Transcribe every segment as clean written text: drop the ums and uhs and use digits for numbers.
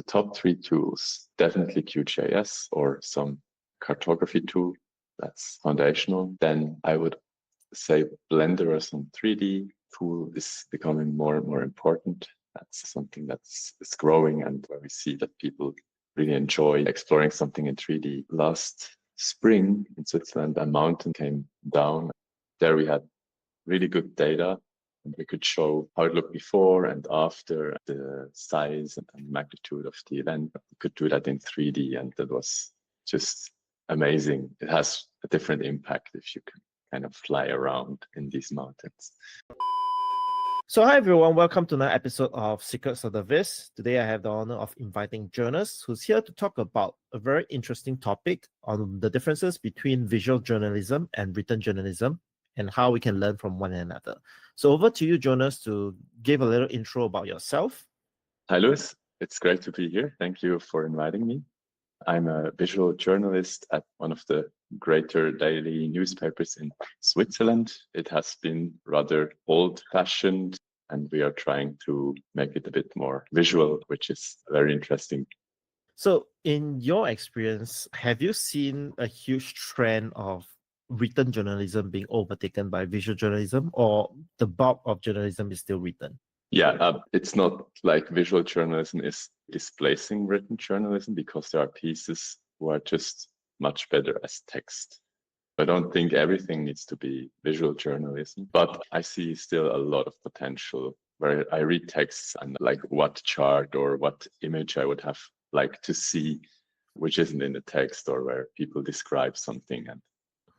top three tools, definitely QGIS or some cartography tool. That's foundational. Then I would say Blender or some 3D tool is becoming more and more important. That's something that's growing and where we see that people really enjoy exploring something in 3D. Last spring in Switzerland, a mountain came down. There we had really good data and we could show how it looked before and after, the size and magnitude of the event. We could do that in 3D and that was just amazing. It has a different impact if you can kind of fly around in these mountains. So hi everyone, welcome to another episode of Secrets of the Viz. Today I have the honor of inviting Jonas, who's here to talk about a very interesting topic on the differences between visual journalism and written journalism and how we can learn from one another. So over to you, Jonas, to give a little intro about yourself. Hi, Louis. It's great to be here. Thank you for inviting me. I'm a visual journalist at one of the greater daily newspapers in Switzerland. It has been rather old-fashioned, and we are trying to make it a bit more visual, which is very interesting. So in your experience, have you seen a huge trend of written journalism being overtaken by visual journalism, or the bulk of journalism is still written? Yeah, it's not like visual journalism is displacing written journalism because there are pieces who are just much better as text. I don't think everything needs to be visual journalism, but I see still a lot of potential where I read texts and like what chart or what image I would have liked to see, which isn't in the text, or where people describe something. And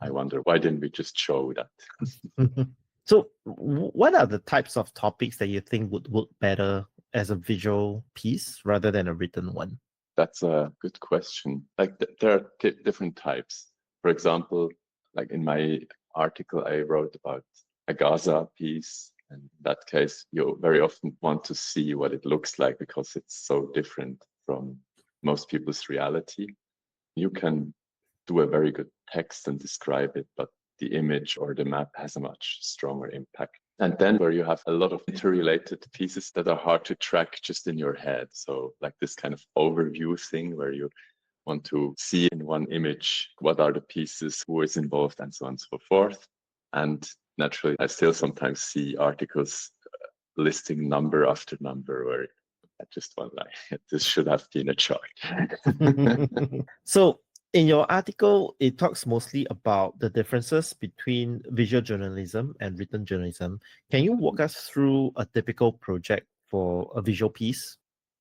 I wonder, why didn't we just show that? So what are the types of topics that you think would work better as a visual piece rather than a written one? That's a good question. Like there are different types. For example, like in my article, I wrote about a Gaza piece. And in that case, you very often want to see what it looks like because it's so different from most people's reality. You can do a very good text and describe it, but the image or the map has a much stronger impact. And then where you have a lot of interrelated pieces that are hard to track just in your head. So like this kind of overview thing where you want to see in one image what are the pieces, who is involved, and so on and so forth. And naturally, I still sometimes see articles listing number after number where I just want like, this should have been a chart. So in your article, it talks mostly about the differences between visual journalism and written journalism. Can you walk us through a typical project for a visual piece?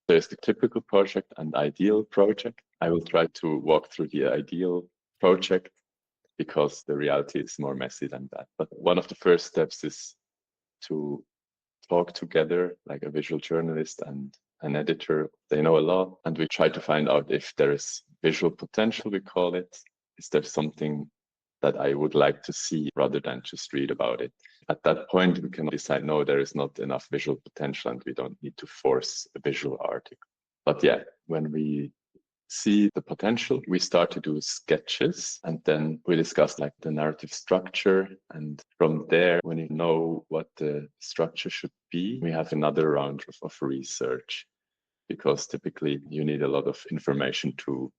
There's the typical project and ideal project. I will try to walk through the ideal project because the reality is more messy than that. But one of the first steps is to talk together like a visual journalist and an editor. They know a lot, and we try to find out if there is visual potential, we call it. Is there something that I would like to see rather than just read about it? At that point, we can decide, no, there is not enough visual potential and we don't need to force a visual article. But yeah, when we see the potential, we start to do sketches and then we discuss like the narrative structure. And from there, when you know what the structure should be, we have another round of research, because typically you need a lot of information to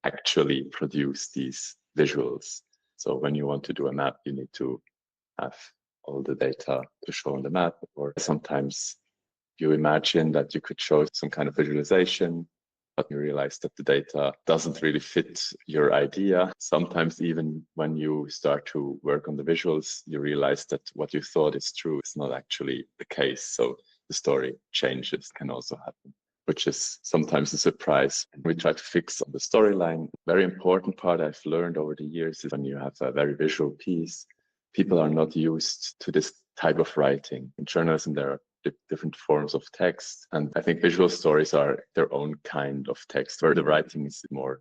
actually produce these visuals. So when you want to do a map, you need to have all the data to show on the map, or sometimes you imagine that you could show some kind of visualization, but you realize that the data doesn't really fit your idea. Sometimes even when you start to work on the visuals, you realize that what you thought is true is not actually the case. So the story changes, can also happen, which is sometimes a surprise. We try to fix on the storyline. Very important part I've learned over the years is when you have a very visual piece, people are not used to this type of writing. In journalism, there are different forms of text. And I think visual stories are their own kind of text, where the writing is more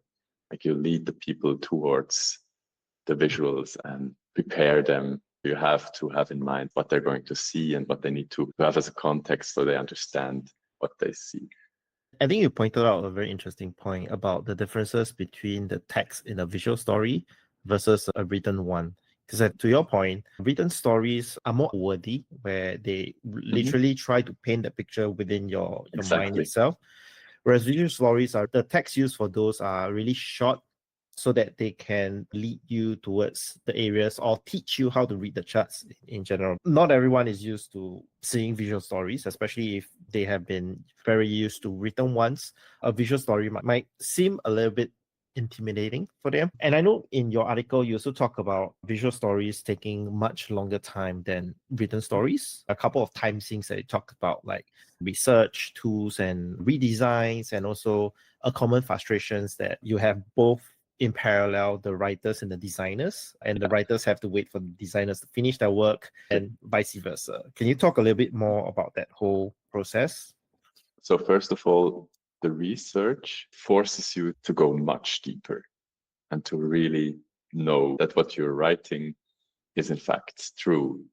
like you lead the people towards the visuals and prepare them. You have to have in mind what they're going to see and what they need to have as a context so they understand what they see. I think you pointed out a very interesting point about the differences between the text in a visual story versus a written one. Because to your point, written stories are more worthy, where they literally try to paint the picture within your mind itself. Whereas visual stories are the text used for those are really short, so that they can lead you towards the areas or teach you how to read the charts in general. Not everyone is used to seeing visual stories, especially if they have been very used to written ones. A visual story might seem a little bit intimidating for them. And I know in your article, you also talk about visual stories taking much longer time than written stories. A couple of time sinks that you talked about, like research tools and redesigns, and also a common frustrations that you have both in parallel the writers and the designers, and the writers have to wait for the designers to finish their work and vice versa. Can you talk a little bit more about that whole process? So first of all, the research forces you to go much deeper and to really know that what you're writing is in fact true,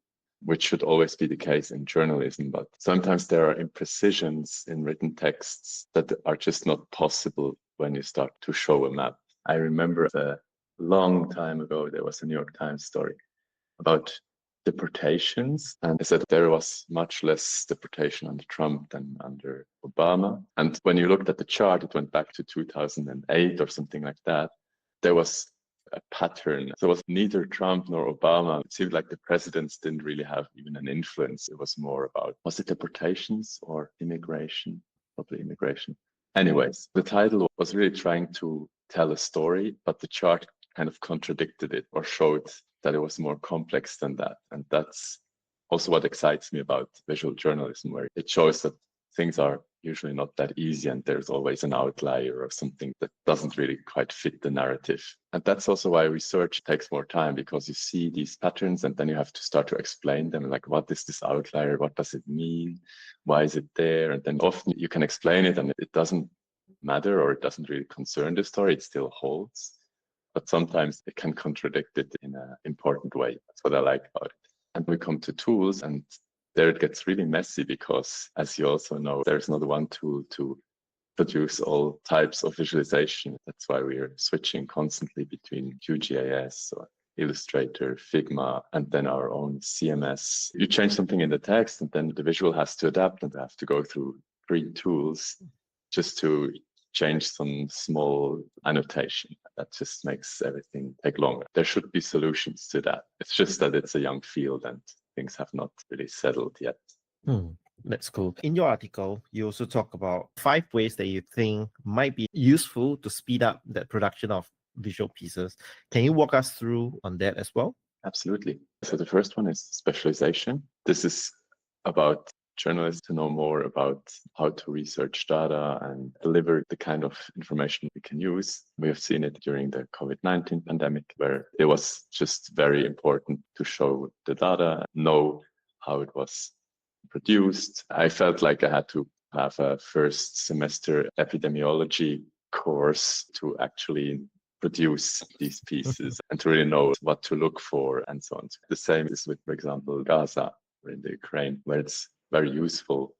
which should always be the case in journalism. But sometimes there are imprecisions in written texts that are just not possible when you start to show a map. I remember a long time ago, there was a New York Times story about deportations, and they said there was much less deportation under Trump than under Obama. And when you looked at the chart, it went back to 2008 or something like that. There was a pattern. So it was neither Trump nor Obama. It seemed like the presidents didn't really have even an influence. It was more about, was it deportations or immigration? Probably immigration. Anyways, the title was really trying to tell a story, but the chart kind of contradicted it or showed that it was more complex than that. And that's also what excites me about visual journalism, where it shows that things are usually not that easy and there's always an outlier or something that doesn't really quite fit the narrative. And that's also why research takes more time, because you see these patterns and then you have to start to explain them, like, what is this outlier? What does it mean? Why is it there? And then often you can explain it and it doesn't matter, or it doesn't really concern the story. It still holds. But sometimes it can contradict it in an important way. That's what I like about it. And we come to tools, and there it gets really messy because, as you also know, there's not one tool to produce all types of visualization. That's why we're switching constantly between QGIS or Illustrator, Figma, and then our own CMS. You change something in the text, and then the visual has to adapt, and they have to go through 3 tools just to change some small annotation. That just makes everything take longer. There should be solutions to that. It's just that it's a young field and things have not really settled yet. That's cool. In your article, you also talk about 5 ways that you think might be useful to speed up that production of visual pieces. Can you walk us through on that as well? Absolutely. So the first one is specialization. This is about journalists to know more about how to research data and deliver the kind of information we can use. We have seen it during the COVID-19 pandemic, where it was just very important to show the data, know how it was produced. I felt like I had to have a first semester epidemiology course to actually produce these pieces and to really know what to look for and so on. The same is with, for example, Gaza or in the Ukraine, where it's very useful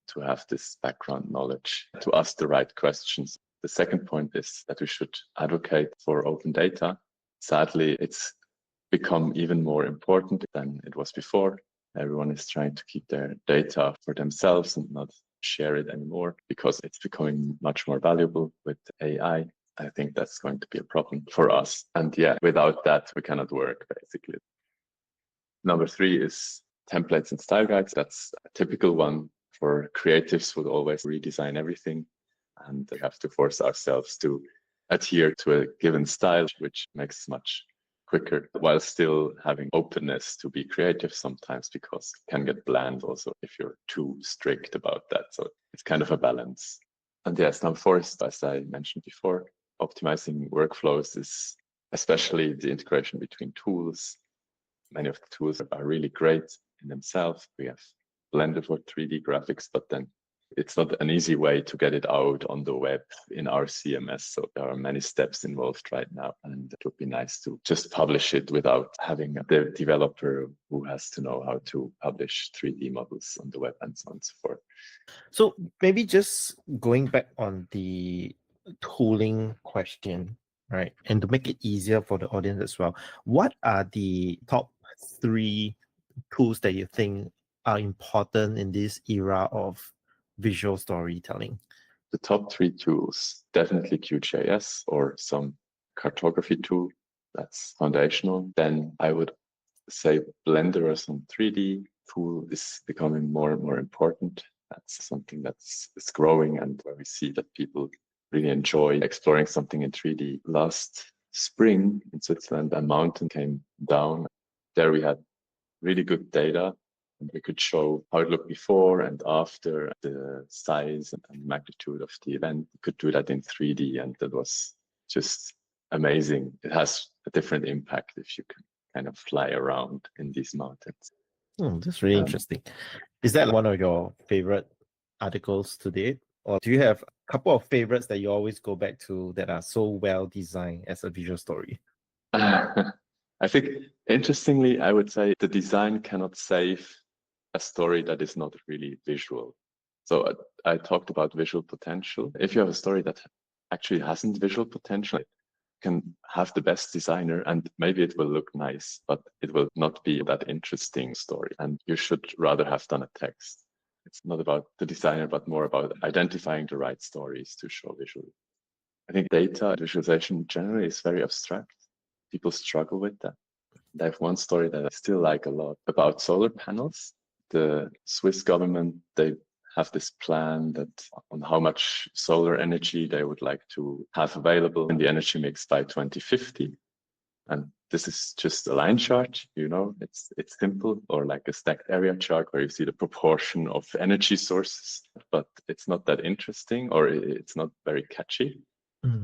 to have this background knowledge to ask the right questions. The second point is that we should advocate for open data. Sadly, it's become even more important than it was before. Everyone is trying to keep their data for themselves and not share it anymore because it's becoming much more valuable with AI. I think that's going to be a problem for us. And yeah, without that, we cannot work, basically. Number 3 is templates and style guides. That's a typical one for creatives who always redesign everything. And we have to force ourselves to adhere to a given style, which makes it much quicker, while still having openness to be creative sometimes, because it can get bland also if you're too strict about that. So it's kind of a balance. And yes, number 4 is, as I mentioned before, optimizing workflows is especially the integration between tools. Many of the tools are really great in themselves. We have Blender for 3D graphics, but then it's not an easy way to get it out on the web in our CMS. So there are many steps involved right now. And it would be nice to just publish it without having the developer who has to know how to publish 3D models on the web and so on and so forth. So maybe just going back on the tooling question, right? And to make it easier for the audience as well, what are the top 3 tools that you think are important in this era of visual storytelling? the top 3 tools, definitely QGIS or some cartography tool. That's foundational. Then I would say Blender or some 3D tool is becoming more and more important. That's something that's growing and where we see that people really enjoy exploring something in 3D. Last spring in Switzerland, a mountain came down. There we had really good data. And we could show how it looked before and after, the size and magnitude of the event. We could do that in 3D, and that was just amazing. It has a different impact if you can kind of fly around in these mountains. That's really interesting. Is that one of your favorite articles to date? Or do you have a couple of favorites that you always go back to that are so well designed as a visual story? I think, interestingly, I would say the design cannot save a story that is not really visual. So I talked about visual potential. If you have a story that actually hasn't visual potential, it can have the best designer and maybe it will look nice, but it will not be that interesting story. And you should rather have done a text. It's not about the designer, but more about identifying the right stories to show visually. I think data visualization generally is very abstract. People struggle with that. And I have one story that I still like a lot about solar panels. The Swiss government, they have this plan that on how much solar energy they would like to have available in the energy mix by 2050. And this is just a line chart, it's simple, or like a stacked area chart where you see the proportion of energy sources, but it's not that interesting or it's not very catchy.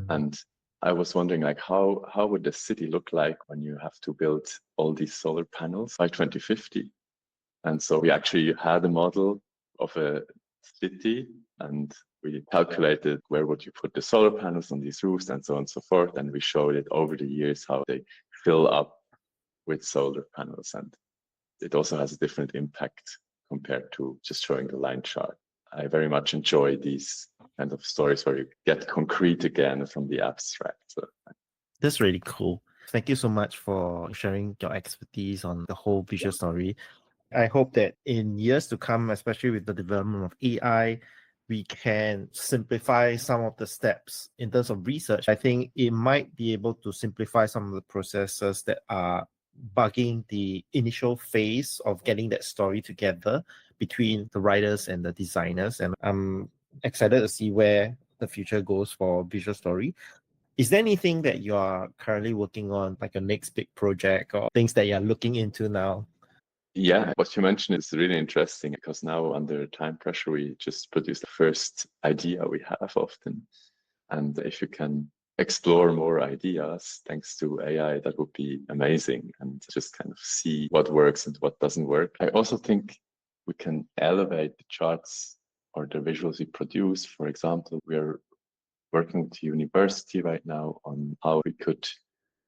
And I was wondering, like, how would the city look like when you have to build all these solar panels by 2050? And so we actually had a model of a city and we calculated where would you put the solar panels on these roofs and so on and so forth. And we showed it over the years how they fill up with solar panels. And it also has a different impact compared to just showing the line chart. I very much enjoy these kind of stories where you get concrete again from the abstract. So that's really cool. Thank you so much for sharing your expertise on the whole visual story. I hope that in years to come, especially with the development of AI, we can simplify some of the steps in terms of research. I think it might be able to simplify some of the processes that are bugging the initial phase of getting that story together between the writers and the designers. And I'm excited to see where the future goes for visual story. Is there anything that you are currently working on, like your next big project or things that you're looking into now? Yeah, what you mentioned is really interesting because now under time pressure, we just produce the first idea we have often. And if you can explore more ideas thanks to AI, that would be amazing and just kind of see what works and what doesn't work. I also think we can elevate the charts or the visuals we produce. For example, we're working with the university right now on how we could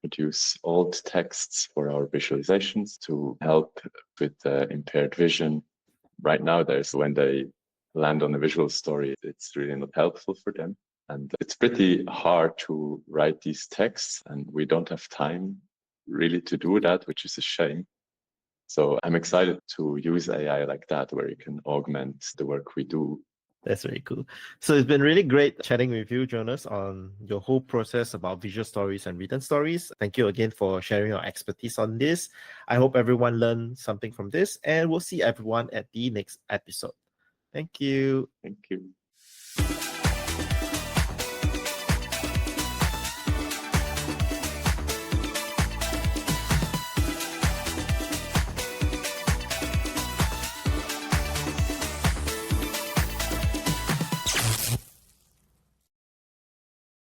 produce alt texts for our visualizations to help with impaired vision. Right now, when they land on a visual story, it's really not helpful for them. And it's pretty hard to write these texts, and we don't have time really to do that, which is a shame. So I'm excited to use AI like that, where you can augment the work we do. That's very cool. So it's been really great chatting with you, Jonas, on your whole process about visual stories and written stories. Thank you again for sharing your expertise on this. I hope everyone learned something from this, and we'll see everyone at the next episode. Thank you. Thank you.